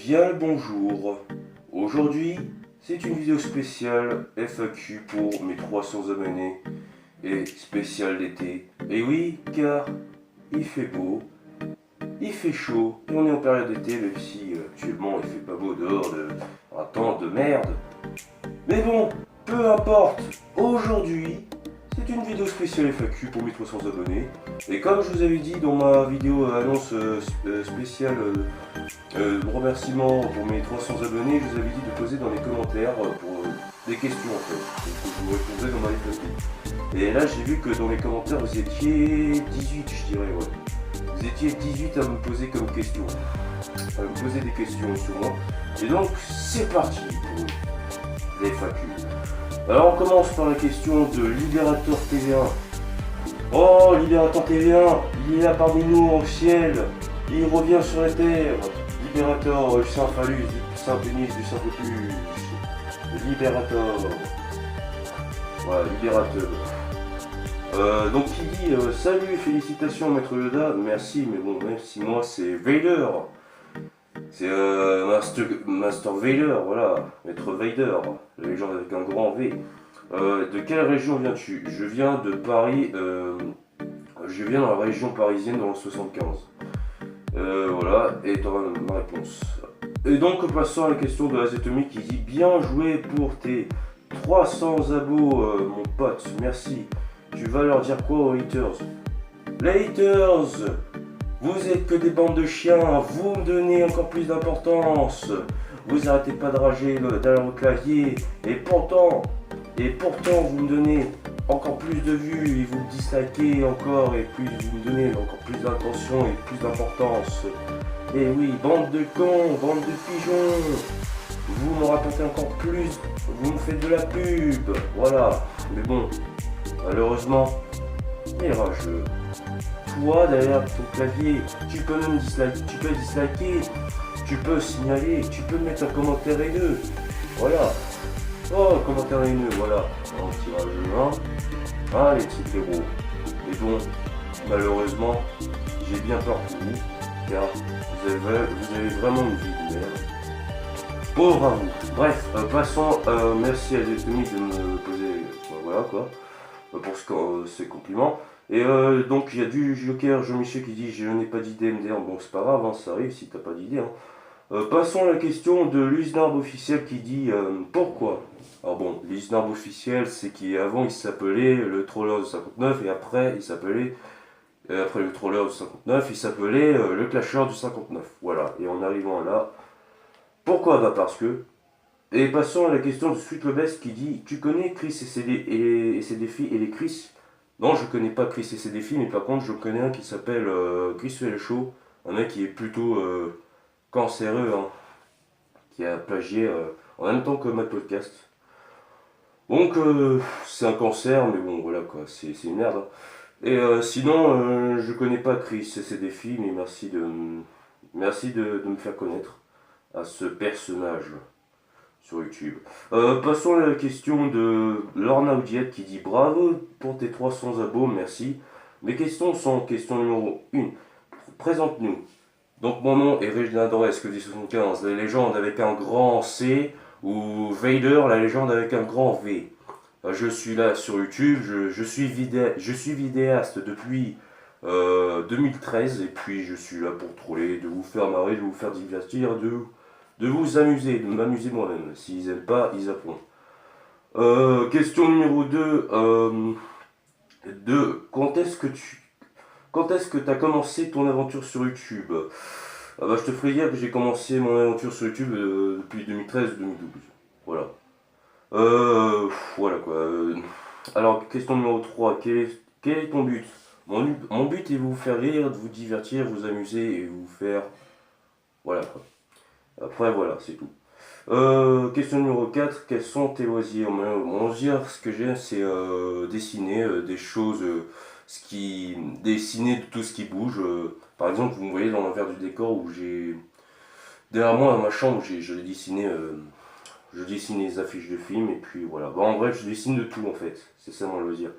Bien le bonjour. Aujourd'hui, c'est une vidéo spéciale FAQ pour mes 300 abonnés et spéciale d'été. Et oui, car il fait beau, il fait chaud et on est en période d'été, même si actuellement il fait pas beau dehors, un temps de merde. Mais bon, peu importe, aujourd'hui, c'est une vidéo spéciale FAQ pour mes 300 abonnés. Et comme je vous avais dit dans ma vidéo annonce spéciale remerciement pour mes 300 abonnés, je vous avais dit de poser dans les commentaires pour des questions en fait, que je vous répondrai dans ma FAQ. Et là j'ai vu que dans les commentaires vous étiez 18 je dirais, ouais. Vous étiez 18 à me poser comme question, à me poser des questions sur moi. Et donc c'est parti pour les FAQ. Alors on commence par la question de Libérateur TV1. Oh, Libérateur TV1, il est là parmi nous au ciel, il revient sur la terre. Libérateur, du Saint-Phallus, du Saint-Pénis, du Saint-Pétus. Libérateur. Voilà, Libérateur. Donc il dit salut, félicitations Maître Yoda, merci, mais bon, même si moi c'est Vader. C'est Master Vader, voilà, Maître Vader, la légende avec un grand V. De quelle région viens-tu? Je viens de Paris, je viens dans la région parisienne dans le 75. Voilà, et tu auras ma réponse. Et donc passons à la question de Azetomic qui dit bien joué pour tes 300 abos mon pote, merci. Tu vas leur dire quoi aux haters? Les haters, vous êtes que des bandes de chiens, vous me donnez encore plus d'importance. Vous arrêtez pas de rager derrière vos claviers, et pourtant vous me donnez encore plus de vues, et vous me dislikez encore, et plus vous me donnez encore plus d'attention et plus d'importance. Et oui, bande de cons, bande de pigeons, vous me rapportez encore plus, vous me faites de la pub, voilà. Mais bon, malheureusement, il est rageux. Toi, derrière ton clavier, tu peux même disliker, tu peux signaler, tu peux mettre un commentaire haineux. Voilà. Oh, commentaire haineux, voilà. Un petit rageux, hein, les petits héros. Mais bon, malheureusement, j'ai bien peur pour vous, car vous avez vraiment une vie de merde. Pauvre à vous. Bref, passons, merci à Zetomi de me poser, voilà quoi, pour ces compliments. Et donc il y a du Joker Jean-Michel qui dit je n'ai pas d'idée MDR, bon c'est pas grave, hein, ça arrive si t'as pas d'idée. Hein. Passons à la question de l'Usnarb officiel qui dit pourquoi. Alors bon, l'Usnarb officiel c'est qu'avant il s'appelait le Troller de 59 et après il s'appelait, après le Troller du 59 il s'appelait le Clasher du 59. Voilà, et en arrivant là, pourquoi? Bah parce que. Et passons à la question de Sweet le Best qui dit tu connais Chris et ses défis et les Chris? Non, je connais pas Chris et ses défis, mais par contre, je connais un qui s'appelle Chris fait le show, un mec qui est plutôt cancéreux, hein, qui a plagié en même temps que ma podcast. Donc, c'est un cancer, mais bon, voilà quoi, c'est une merde. Hein. Et sinon, je connais pas Chris et ses défis, mais merci de me faire connaître à ce personnage sur YouTube. Passons à la question de Lorna Oudiette qui dit bravo pour tes 300 abos, merci. Mes questions sont question numéro 1. Présente-nous. Donc mon nom est Reginald Doresque 1075, la légende avec un grand C, ou Vader, la légende avec un grand V. Je suis là sur YouTube, je suis vidéaste depuis 2013 et puis je suis là pour troller, de vous faire marrer, de vous faire divertir, de vous amuser, de m'amuser moi-même. S'ils n'aiment pas, ils apprendront. Question numéro 2. Quand est-ce que tu as commencé ton aventure sur YouTube? Bah, je te ferai dire que j'ai commencé mon aventure sur YouTube depuis 2013-2012. Voilà. Voilà quoi. Alors, question numéro 3. Quel est ton but? Mon but est de vous faire rire, de vous divertir, vous amuser et vous faire... Voilà quoi. Après voilà, c'est tout. Question numéro 4, quels sont tes loisirs? Mon loisir, ce que j'aime, c'est dessiner des choses, dessiner tout ce qui bouge. Par exemple, vous me voyez dans l'envers du décor où j'ai... Derrière moi, dans ma chambre, je dessine les affiches de films, et puis voilà. Bon, en bref, je dessine de tout en fait, c'est ça mon loisir.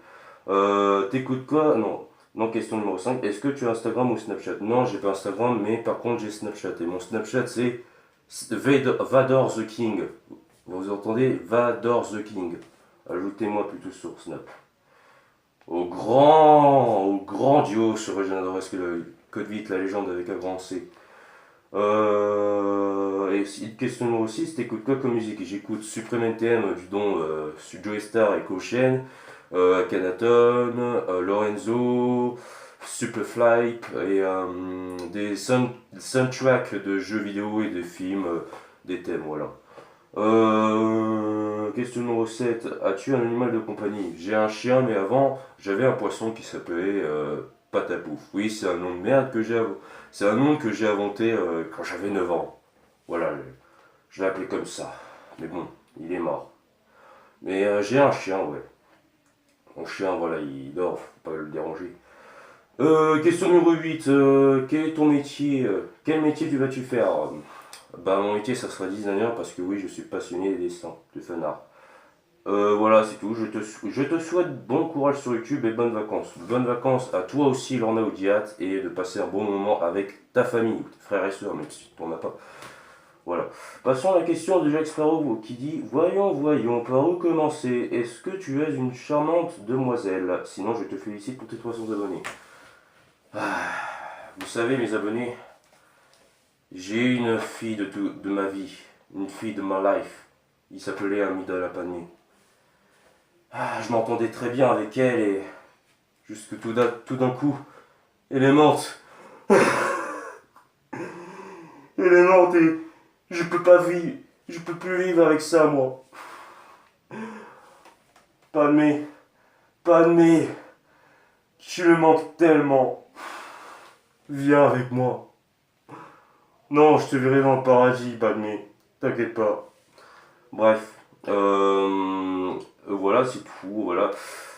T'écoutes quoi? Non. Non, question numéro 5, est-ce que tu as Instagram ou Snapchat? Non, j'ai pas Instagram, mais par contre j'ai Snapchat. Et mon Snapchat c'est Vador the King. Vous entendez? Vador the King. Ajoutez-moi plutôt sur Snap. Au grandiose sur Régénéreuse que le Code Vite, la légende avec un grand C. Et question numéro 6, t'écoutes quoi comme musique? J'écoute Supreme NTM du don Joey Star et Cochen, Akhenaton, Lorenzo, Superfly et des soundtracks de jeux vidéo et de films, des thèmes, voilà. Question numéro 7. As-tu un animal de compagnie? J'ai un chien, mais avant, j'avais un poisson qui s'appelait Patapouf. Oui, c'est un nom de merde que c'est un nom que j'ai inventé quand j'avais 9 ans. Voilà, je l'ai appelé comme ça. Mais bon, il est mort. Mais j'ai un chien, ouais. Mon chien, voilà, il dort, faut pas le déranger. Question numéro 8. Quel est ton métier? Quel métier vas-tu faire? Bah, mon métier, ça sera designer parce que oui, je suis passionné des dessins, de fan art. Voilà, c'est tout. Je te souhaite bon courage sur YouTube et bonnes vacances. Bonnes vacances à toi aussi, Lorna Oudiat, et de passer un bon moment avec ta famille, tes frères et sœurs, même si tu n'en as pas. Voilà. Passons à la question de Jacques Sparrow qui dit: voyons, par où commencer? Est-ce que tu es une charmante demoiselle? Sinon, je te félicite pour tes 300 abonnés. Vous savez, mes abonnés, j'ai une fille de ma vie, une fille de ma life. Il s'appelait Amida Lapanier. Je m'entendais très bien avec elle et jusque tout d'un coup, elle est morte. Elle est morte et je peux pas vivre. Je peux plus vivre avec ça, moi. Padmé, Padmé, tu me manques tellement. Viens avec moi. Non, je te verrai dans le paradis, Padmé. T'inquiète pas. Bref, voilà, c'est tout, voilà.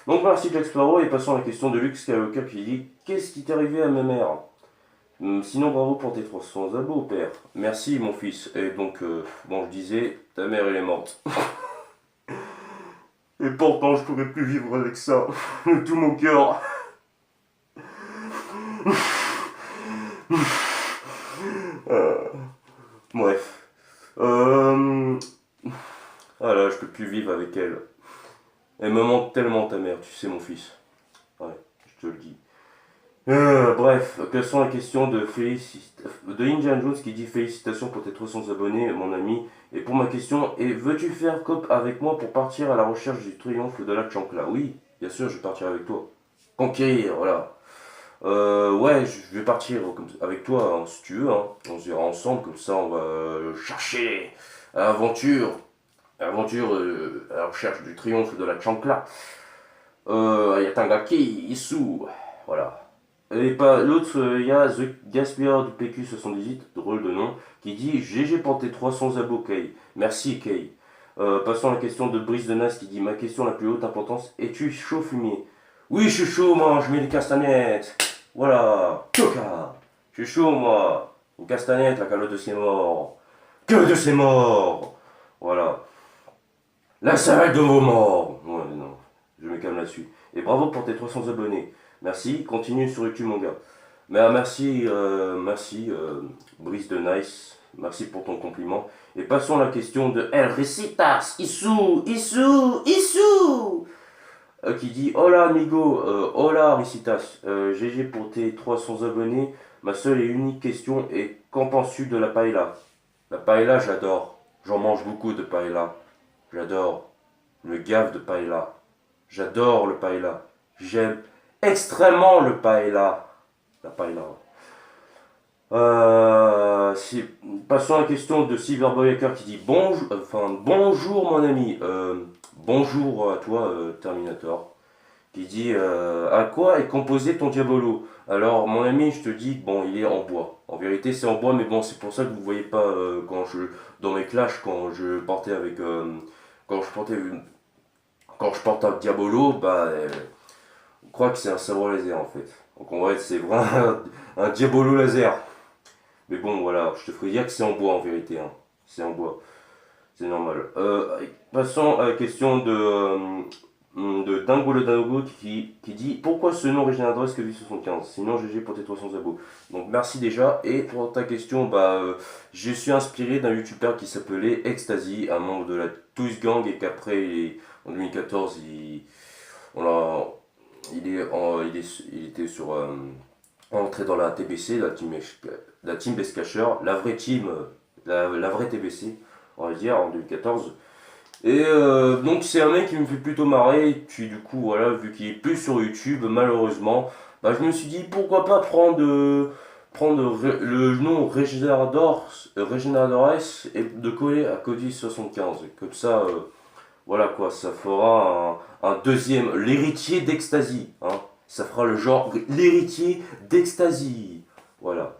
Donc merci Jack Sparrow et passons à la question de Luke Skywalker qui dit: qu'est-ce qui t'est arrivé à ma mère? Sinon bravo pour tes 300 abos, père. Merci mon fils. Et donc, bon, je disais, ta mère elle est morte. Et pourtant je pourrais plus vivre avec ça, de tout mon cœur. Bref. Voilà, je peux plus vivre avec elle. Elle me manque tellement ta mère, tu sais mon fils. Ouais, je te le dis. Bref, quelles sont les questions de Indiana Jones qui dit: félicitations pour tes 300 abonnés, mon ami. Et pour ma question, veux-tu faire cop avec moi pour partir à la recherche du triomphe de la Chancla? Oui, bien sûr, je vais partir avec toi. Conquérir, voilà. Ouais, je vais partir avec toi, hein, si tu veux. Hein. On se verra ensemble, comme ça on va chercher l'aventure. Aventure à la recherche du triomphe de la Chancla. Yatangaki, Isu, voilà. Et pas l'autre, il y a The Gaspillard du PQ78, drôle de nom, qui dit: GG pour tes 300 abos, Kay. Merci, Kay. Passons à la question de Brice de Nas qui dit: ma question la plus haute importance, es-tu chaud fumier? Oui, je suis chaud, moi, je mets des castagnettes. Voilà, coca. Je suis chaud, moi. Une castagnette, la calotte de ses morts. Que de ses morts. Voilà. La salade de vos morts. Ouais, non, je me calme là-dessus. Et bravo pour tes 300 abonnés. Merci, continue sur YouTube, mon gars. Mais merci, Brice de Nice. Merci pour ton compliment. Et passons à la question de El Recitas, Issou, qui dit: hola amigo, hola Recitas, GG pour tes 300 abonnés. Ma seule et unique question est: qu'en penses-tu de la paella? La paella, j'adore. J'en mange beaucoup de paella. J'adore le gave de paella. J'adore le paella. J'aime extrêmement le paella. La paella. Passons à la question de Silverboy Hacker qui dit: bonjour mon ami. Bonjour à toi Terminator. Qui dit: à quoi est composé ton Diabolo? Alors mon ami, je te dis, bon, il est en bois. En vérité c'est en bois, mais bon, c'est pour ça que vous ne voyez pas dans mes clashs quand je portais avec quand je porte un Diabolo, bah on croit que c'est un sabre laser en fait. Donc en vrai c'est vraiment un Diabolo laser. Mais bon voilà, je te ferai dire que c'est en bois en vérité. Hein. C'est en bois. C'est normal. Passons à la question de de Dingo le Dingo qui dit pourquoi ce nom Régénérateur que 75. Sinon GG pour tes 300 abos. Donc merci déjà. Et pour ta question, je suis inspiré d'un youtubeur qui s'appelait Ecstasy, un membre de la Toys Gang, et qu'après en 2014 on l'a- il était entré dans la TBC, la team Best Catcher, la vraie team, la vraie TBC, on va dire, en 2014. Et donc c'est un mec qui me fait plutôt marrer, et puis du coup voilà, vu qu'il est plus sur YouTube, malheureusement, je me suis dit pourquoi pas le nom Régénérateur S et de coller à Cody 75. Comme ça, voilà quoi, ça fera un deuxième, l'héritier d'Ecstasy. Hein. Ça fera le genre, l'héritier d'Ecstasy. Voilà.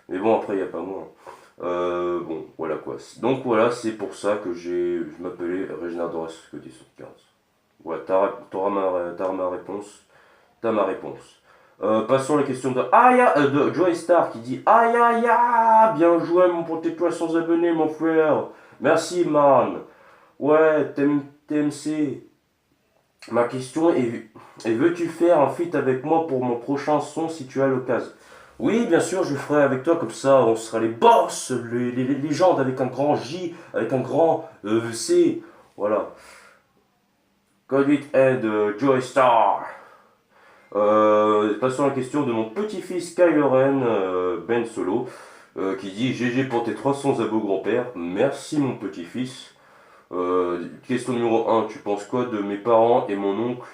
Mais bon, après, il n'y a pas moi. Bon, voilà quoi. Donc voilà, c'est pour ça que je m'appelais Régina Doras que 1015. Voilà, t'auras ma réponse. T'as ma réponse. Passons à la question de Joy Star qui dit aïe aïe aïe, bien joué mon pour tes 300 abonnés mon frère. Merci man. Ouais, TMC. Ma question est veux-tu faire un feat avec moi pour mon prochain son si tu as l'occasion? Oui, bien sûr, je ferai avec toi, comme ça on sera les boss, les légendes avec un grand J, avec un grand C. Voilà. Conduite Head, Joy Star. Passons à la question de mon petit-fils Kylo Ren, Ben Solo, qui dit GG pour tes 300 abos grand-père. Merci mon petit-fils. Question numéro 1, tu penses quoi de mes parents et mon oncle?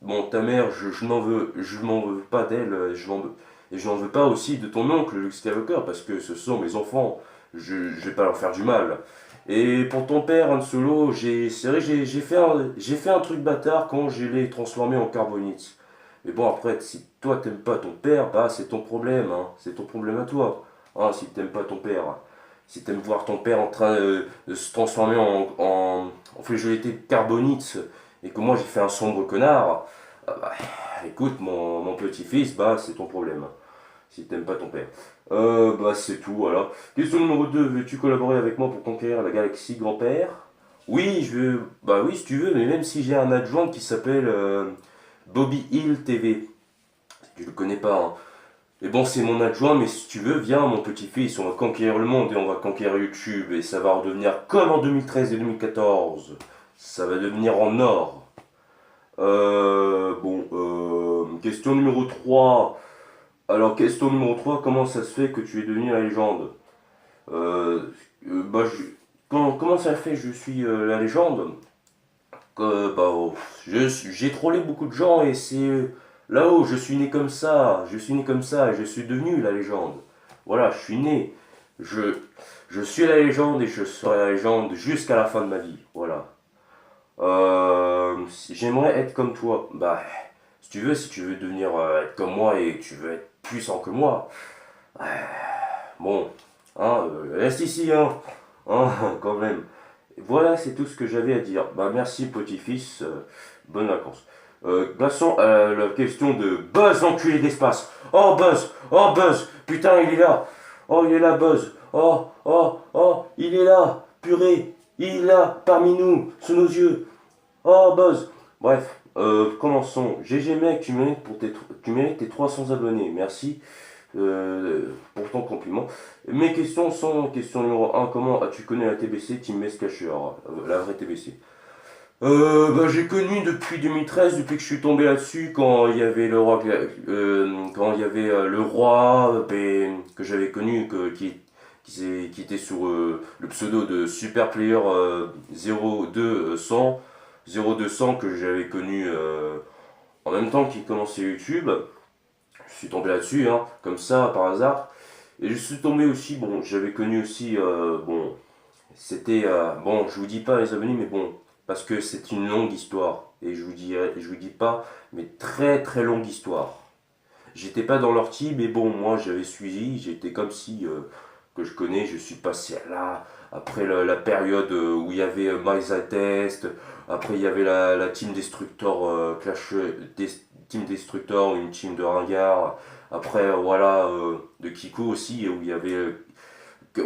Bon, ta mère, je m'en veux pas d'elle, et je n'en veux pas aussi de ton oncle, Luke Skywalker, parce que ce sont mes enfants, je vais pas leur faire du mal. Et pour ton père, Han Solo, c'est vrai, j'ai fait un truc bâtard quand je l'ai transformé en carbonite. Mais bon, après, si toi t'aimes pas ton père, c'est ton problème, hein, c'est ton problème à toi, hein, si t'aimes pas ton père. Si t'aimes voir ton père en train de se transformer en fléjolité de carbonite, et que moi j'ai fait un sombre connard, écoute mon petit-fils, c'est ton problème, si t'aimes pas ton père. C'est tout, voilà. Question numéro 2, veux-tu collaborer avec moi pour conquérir la galaxie grand-père? Oui, oui si tu veux, mais même si j'ai un adjoint qui s'appelle Bobby Hill TV. Tu le connais pas, hein. Mais bon, c'est mon adjoint, mais si tu veux, viens mon petit-fils, on va conquérir le monde et on va conquérir YouTube, et ça va redevenir comme en 2013 et 2014. Ça va devenir en or. Question numéro 3. Alors, question numéro 3, comment ça se fait que tu es devenu la légende? euh, Comment ça fait que je suis la légende? J'ai trollé beaucoup de gens et c'est là-haut, je suis né comme ça et je suis devenu la légende. Voilà, je suis né. Je, je suis la légende et je serai la légende jusqu'à la fin de ma vie. Voilà. J'aimerais être comme toi. Si tu veux devenir être comme moi et tu veux être puissant que moi, bon, hein, reste ici, hein, quand même. Voilà, c'est tout ce que j'avais à dire. Merci petit-fils, bonnes vacances. Passons à la question de Buzz, enculé d'espace. Oh Buzz, putain, il est là. Oh, il est là, Buzz. Oh, il est là, purée. Il est là, parmi nous, sous nos yeux. Oh, Buzz. Bref, commençons. GG mec, tu mérites tes 300 abonnés. Merci pour ton compliment. Mes questions sont, question numéro 1, comment as-tu connu la TBC Team Best Catcher, la vraie TBC? J'ai connu depuis 2013, depuis que je suis tombé là-dessus, quand il y avait le roi, le roi que j'avais connu, qui était sur le pseudo de Super Player 0200 que j'avais connu en même temps qu'il commençait YouTube. Je suis tombé là-dessus, hein, comme ça, par hasard. Et je suis tombé aussi, j'avais connu aussi, c'était, je vous dis pas les abonnés, mais bon, parce que c'est une longue histoire. Et je vous dis pas, mais très très longue histoire. J'étais pas dans leur team, mais bon, moi j'avais suivi, j'étais comme si, que je connais, je suis passé là, après la période où il y avait Miles Test, après il y avait la Team Destructor, Team Destructor, une team de ringards, après voilà, de Kiku aussi, où il y avait,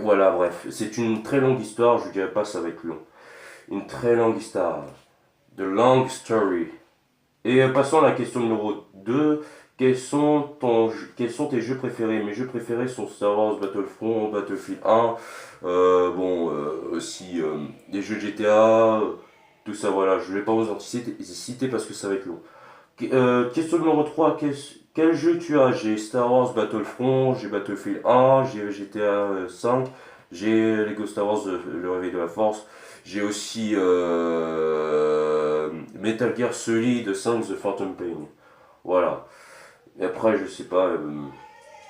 voilà, bref, c'est une très longue histoire, je dirais pas ça va être long, une très longue histoire. The Long Story. Et passons à la question numéro 2. Quels sont tes jeux préférés? Mes jeux préférés sont Star Wars Battlefront, Battlefield 1, aussi les jeux GTA, tout ça, voilà. Je ne vais pas vous en citer parce que ça va être long. Question numéro 3. Quel jeu tu as? J'ai Star Wars Battlefront, j'ai Battlefield 1, j'ai GTA 5, j'ai Lego Star Wars Le Réveil de la Force, j'ai aussi Metal Gear Solid 5 The Phantom Pain. Voilà. Et après, je sais pas,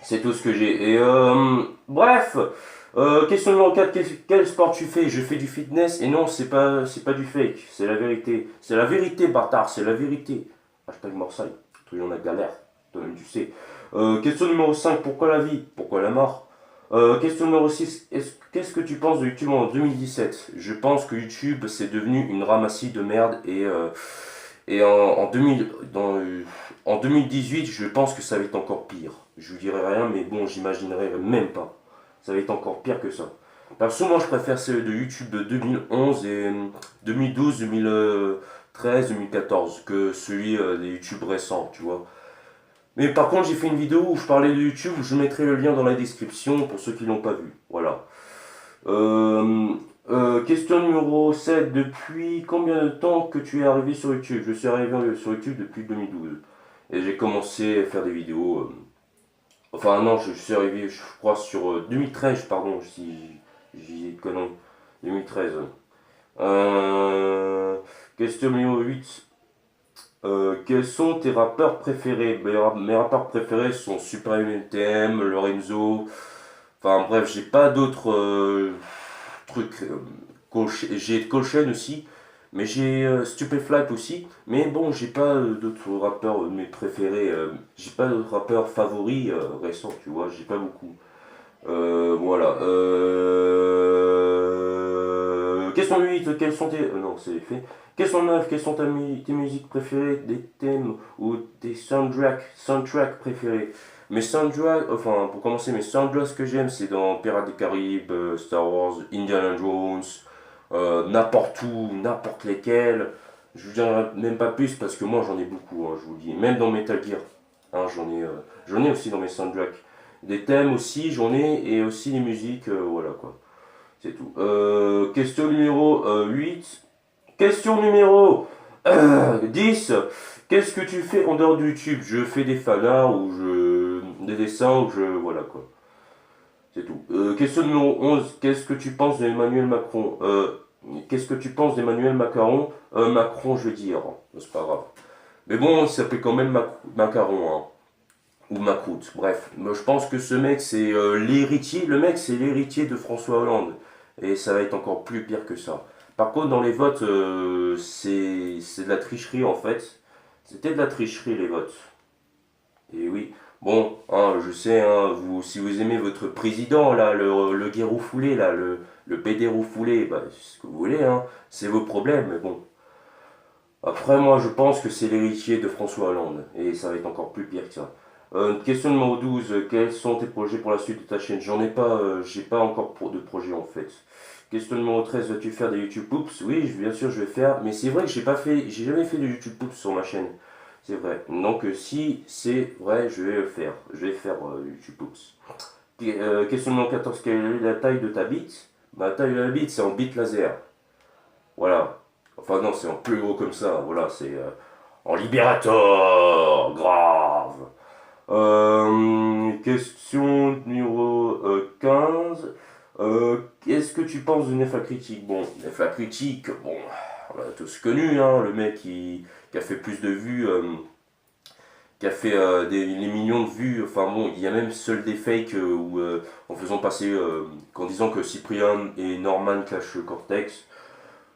c'est tout ce que j'ai. Et bref, question numéro 4, quel sport tu fais? Je fais du fitness et non, c'est pas du fake, c'est la vérité. C'est la vérité, bâtard, c'est la vérité. Hashtag Marseille, tout le monde a galère, toi-même tu sais. Question numéro 5, pourquoi la vie? Pourquoi la mort? Question numéro 6, qu'est-ce que tu penses de YouTube en 2017? Je pense que YouTube c'est devenu une ramassie de merde et en 2018 je pense que ça va être encore pire. Je vous dirai rien mais bon j'imaginerai même pas. Ça va être encore pire que ça. Perso moi je préfère celle de YouTube de 2011 et 2012, 2013, 2014 que celui des YouTube récents tu vois. Mais par contre, j'ai fait une vidéo où je parlais de YouTube, je mettrai le lien dans la description pour ceux qui l'ont pas vu. Voilà. Question numéro 7. Depuis combien de temps que tu es arrivé sur YouTube? Je suis arrivé sur YouTube depuis 2012. Et j'ai commencé à faire des vidéos. Enfin, non, je suis arrivé, je crois, sur 2013, pardon, si j'ai dit de conneries. 2013. Question numéro 8. Quels sont tes rappeurs préférés? Mes rappeurs préférés sont Supreme NTM, Lorenzo. Enfin bref, j'ai pas d'autres trucs. J'ai Colchen aussi, mais j'ai Stupefly aussi. Mais bon, j'ai pas d'autres rappeurs mes préférés. J'ai pas d'autres rappeurs favoris récents, tu vois. J'ai pas beaucoup. Voilà. Question 8, quels sont tes... non, c'est fait. Question 9, quelles sont tes musiques préférées, des thèmes ou des soundtracks préférés? Mes soundtracks, enfin, pour commencer, mes soundtracks que j'aime, c'est dans Pirates des Caraïbes, Star Wars, Indiana Jones, n'importe où, n'importe lesquels. Je vous dirai même pas plus parce que moi j'en ai beaucoup, hein, je vous le dis. Même dans Metal Gear, hein, j'en ai aussi dans mes soundtracks. Des thèmes aussi, j'en ai, et aussi des musiques, voilà quoi. C'est tout. Question numéro 8. Question numéro 10. Qu'est-ce que tu fais en dehors de YouTube? Je fais des fanarts ou des dessins ou voilà quoi. C'est tout. Question numéro 11. Qu'est-ce que tu penses d'Emmanuel Macron? Qu'est-ce que tu penses d'Emmanuel Macron? Macron, je veux dire. C'est pas grave. Mais bon, il s'appelle quand même Macaron, hein. Ou Macroute, bref. Moi, je pense que ce mec, c'est l'héritier. Le mec, c'est l'héritier de François Hollande. Et ça va être encore plus pire que ça. Par contre, dans les votes, c'est de la tricherie en fait. C'était de la tricherie les votes. Et oui. Bon, hein, je sais, hein, si vous aimez votre président, là, le gay roufoulé, là, le PD roufoulé, bah, c'est ce que vous voulez, hein, c'est vos problèmes, mais bon. Après, moi, je pense que c'est l'héritier de François Hollande. Et ça va être encore plus pire que ça. Question numéro 12. Quels sont tes projets pour la suite de ta chaîne? J'en ai pas, j'ai pas encore de projet en fait. Question numéro 13. Vas-tu faire des YouTube Poops? Oui, bien sûr, je vais faire. Mais c'est vrai que j'ai jamais fait de YouTube Poops sur ma chaîne. C'est vrai. Donc, si c'est vrai, je vais le faire. Je vais faire YouTube Poops. Question numéro 14. Quelle est la taille de ta bite? Ma taille de la bite, c'est en bite laser. Voilà. Enfin, non, c'est en plus gros comme ça. Voilà, c'est en libérateur. Grave. Question numéro 15. Qu'est-ce que tu penses de Nefa Critique? Bon, Nefa Critique, bon, on l'a tous connu, hein, le mec qui a fait plus de vues, qui a fait les millions de vues. Enfin bon, il y a même seul des fakes en faisant passer, qu'en disant que Cyprien et Norman cachent Cortex.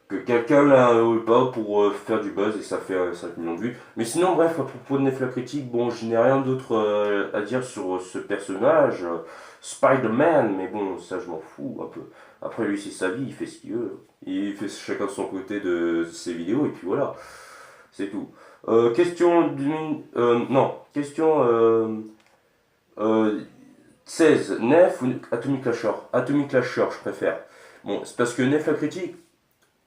Que quelqu'un l'a ou pas pour faire du buzz et ça fait 5 millions de vues. Mais sinon, bref, à propos de Nef critique, bon, je n'ai rien d'autre à dire sur ce personnage, Spider-Man, mais bon, ça je m'en fous un peu. Après, lui, c'est sa vie, il fait ce qu'il veut. Il fait chacun de son côté de ses vidéos et puis voilà, c'est tout. Question 16. Nef ou Atomic Clasher? Atomic Clasher, je préfère. Bon, c'est parce que Nef critique.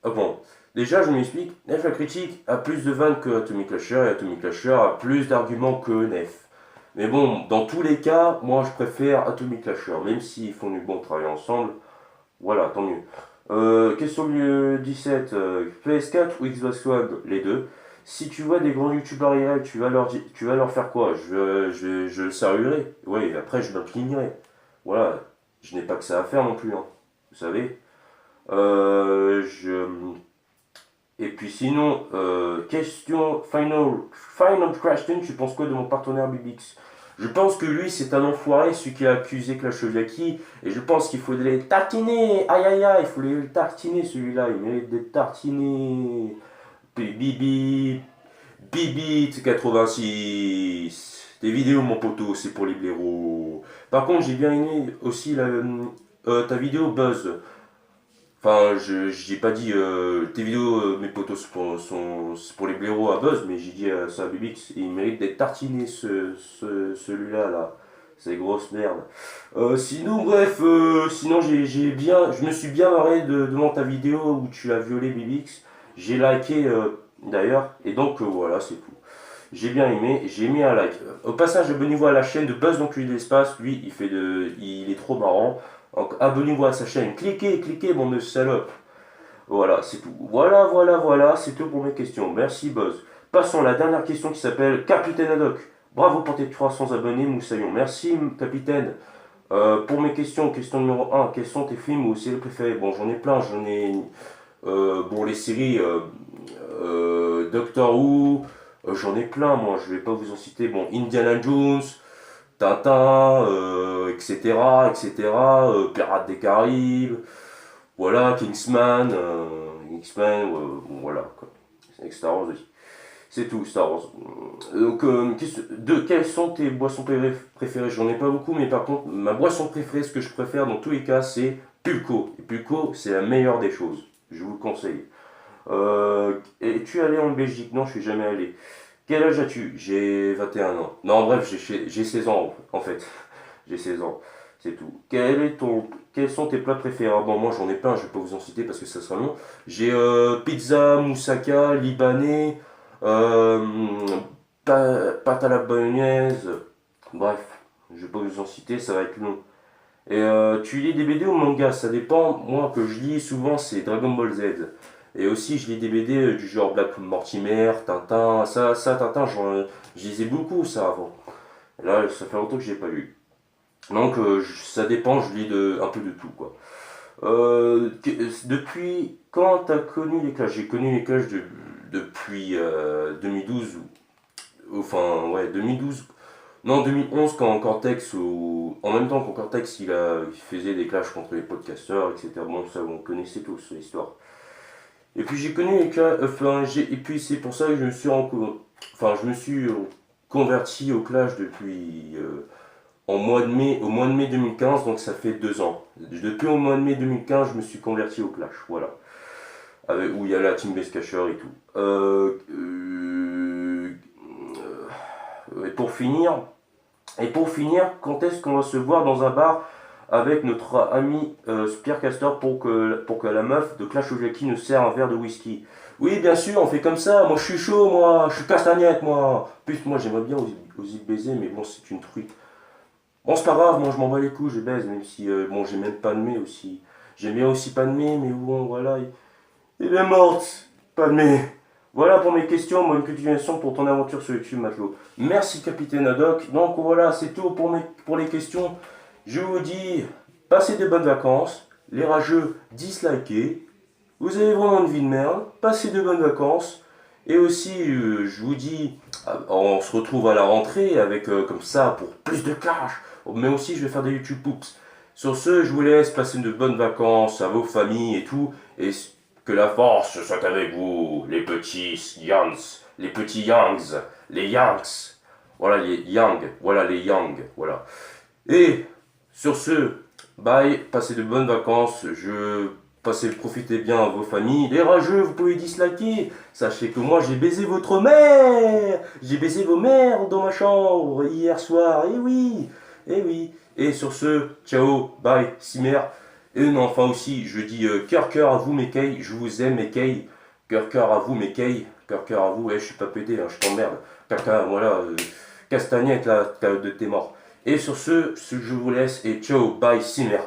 Ah bon, Déjà, je m'explique, Nef la critique a plus de vannes que Atomic Clasher et Atomic Clasher a plus d'arguments que Nef. Mais bon, dans tous les cas, moi je préfère Atomic Clasher, même s'ils font du bon travail ensemble. Voilà, tant mieux. Question 17. PS4 ou Xbox One, les deux. Si tu vois des grands youtubeurs IRL, tu vas leur faire quoi? Je le saluerai. Oui, après je m'inclinerai. Voilà, je n'ai pas que ça à faire non plus, hein. Vous savez. Euh, je... Et puis sinon, question final question, tu penses quoi de mon partenaire Bibix? Je pense que lui c'est un enfoiré, celui qui a accusé Klachoviaki, et je pense qu'il faut les tartiner, aïe aïe aïe, il faut les tartiner celui-là, il mérite d'être tartiné. Bibi, Bibi 86, des vidéos mon poteau, c'est pour les blaireaux. Par contre j'ai bien aimé aussi ta vidéo Buzz. Enfin, j'ai pas dit tes vidéos, mes potos c'est pour les blaireaux à Buzz, mais j'ai dit ça à Bibix, il mérite d'être tartiné celui-là là. C'est grosse merde. Sinon, bref, sinon je me suis bien marré devant ta vidéo où tu as violé Bibix. J'ai liké d'ailleurs, et donc voilà, c'est tout. J'ai bien aimé, j'ai mis un like. Au passage, abonnez-vous à la chaîne de Buzz donc lui l'espace, lui il est trop marrant. Donc abonnez-vous à sa chaîne, cliquez, bon de salope. Voilà, c'est tout. Voilà, c'est tout pour mes questions. Merci Buzz. Passons à la dernière question qui s'appelle Capitaine Haddock. Bravo pour tes 300 abonnés, Moussaillon. Merci Capitaine. Pour mes questions, question numéro 1, quels sont tes films ou séries préférés? Bon, j'en ai plein, bon, les séries Doctor Who, j'en ai plein, moi, je vais pas vous en citer. Bon, Indiana Jones, Tintin, etc. Pirates des Caraïbes, voilà, Kingsman, X-Men, voilà, quoi. Avec Star Wars aussi. C'est tout, Star Wars. Donc, quelles sont tes boissons préférées? J'en ai pas beaucoup, mais par contre, ma boisson préférée, ce que je préfère dans tous les cas, c'est Pulco. Et Pulco, c'est la meilleure des choses. Je vous le conseille. Es-tu allé en Belgique? Non, je suis jamais allé. Quel âge as-tu? J'ai 21 ans. Non, bref, j'ai 16 ans en fait. J'ai 16 ans, c'est tout. Quels sont tes plats préférés? Ah bon, moi j'en ai plein, je vais pas vous en citer parce que ça sera long. J'ai pizza, moussaka, libanais, euh, pâte à la bolognaise. Bref, je vais pas vous en citer, ça va être long. Et tu lis des BD ou manga? Ça dépend. Moi, que je lis souvent, c'est Dragon Ball Z. Et aussi, je lis des BD du genre Black Mortimer, Tintin. Tintin, je lisais beaucoup ça avant. Et là, ça fait longtemps que j'ai pas lu. Donc, ça dépend, je lis un peu de tout, quoi. Depuis quand t'as connu les Clash? J'ai connu les Clash depuis 2012. Enfin, ouais, 2012. Non, 2011, quand Cortex, en même temps quand Cortex il faisait des clashs contre les podcasters, etc. Bon, ça, on connaissait tous l'histoire. Et puis j'ai connu les clashs, et puis c'est pour ça que je me suis converti au clash depuis au mois de mai 2015, donc ça fait 2 ans. Depuis au mois de mai 2015, je me suis converti au clash, voilà. Où il y a la Team Base Catcher et tout. Et pour finir, quand est-ce qu'on va se voir dans un bar avec notre ami Pierre Castor pour que la meuf de Clash of Jackie nous sert un verre de whisky? Oui, bien sûr, on fait comme ça. Moi, je suis chaud, moi. Je suis castagnette, moi. Plus, moi, j'aimerais bien aussi baiser, mais bon, c'est une truite. Bon, c'est pas grave, moi, je m'en bats les couilles, je baise, même si, bon, j'ai même pas de mai aussi. J'aime bien aussi pas de mai, mais bon, voilà. Il est mort, pas de mai. Voilà pour mes questions, bonne continuation pour ton aventure sur YouTube, Matelot. Merci, Capitaine Haddock. Donc voilà, c'est tout pour les questions. Je vous dis, passez de bonnes vacances. Les rageux, dislikez. Vous avez vraiment une vie de merde. Passez de bonnes vacances. Et aussi, je vous dis, on se retrouve à la rentrée avec comme ça pour plus de clash. Mais aussi, je vais faire des YouTube Poops. Sur ce, je vous laisse passer de bonnes vacances à vos familles et tout. Et que la force soit avec vous, les petits Yanks, les petits Yanks, les Yanks. Voilà les Yang, voilà. Et sur ce, bye, passez de bonnes vacances. Profitez bien à vos familles. Les rageux, vous pouvez disliker. Sachez que moi, j'ai baisé votre mère. J'ai baisé vos mères dans ma chambre hier soir. Eh oui, eh oui. Et sur ce, ciao, bye, Cimer. Et non, enfin aussi, je dis cœur à vous mes Kay, je vous aime mes Kay. Cœur à vous, mes Kay. Cœur à vous, je suis pas pédé, hein, je t'emmerde. Caca, voilà, castagnette là, de tes morts. Et sur ce, je vous laisse et ciao, bye, Simmer.